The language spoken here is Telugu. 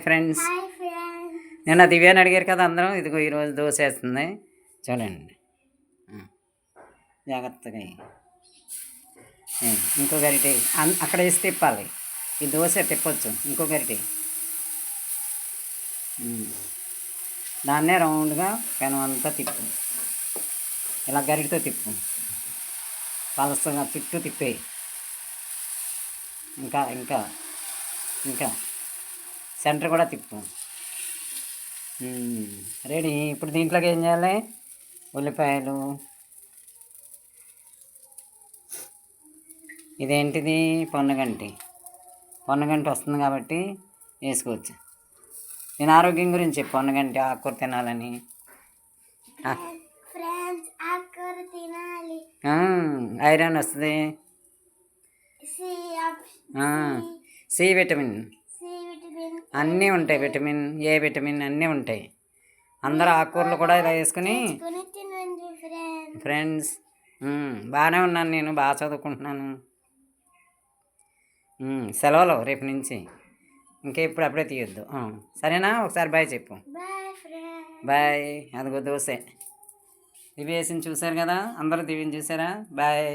ఫ్రెండ్స్, నిన్న దివ్యాని అడిగారు కదా అందరం. ఇదిగో ఈరోజు దోశ వేస్తుంది చూడండి. జాగ్రత్తగా ఇంకో గరిటె అక్కడ వేసి తిప్పాలి. ఈ దోశ తిప్పొచ్చు. ఇంకో గరిటె దాన్నే రౌండ్గా పెనం అంతా తిప్పు. ఇలా గరిటతో తిప్పు. పలసగా చుట్టూ తిప్పేయి. ఇంకా ఇంకా ఇంకా సెంటర్ కూడా తిప్పు. రెడీ. ఇప్పుడు దీంట్లోకి ఏం చేయాలి? ఉల్లిపాయలు. ఇదేంటిది? పొన్నగంటి. పొన్నగంటి వస్తుంది కాబట్టి వేసుకోవచ్చు. నేను ఆరోగ్యం గురించి చెప్పు. పొన్నగంటి ఆకుకూర తినాలని. ఐరన్ వస్తుంది. సి విటమిన్ అన్నీ ఉంటాయి. విటమిన్ ఏ విటమిన్ అన్నీ ఉంటాయి. అందరూ ఆకుకూరలు కూడా ఇలా వేసుకుని ఫ్రెండ్స్. బాగానే ఉన్నాను, నేను బాగా చదువుకుంటున్నాను. సెలవులు రేపు నుంచి. ఇంకెప్పుడు అప్పుడే తీయొద్దు. సరేనా? ఒకసారి బాయ్ చెప్పు. బాయ్. అదిగో దోశ దివ్య వేసింది చూశారు కదా అందరూ. దివ్యని చూసారా? బాయ్.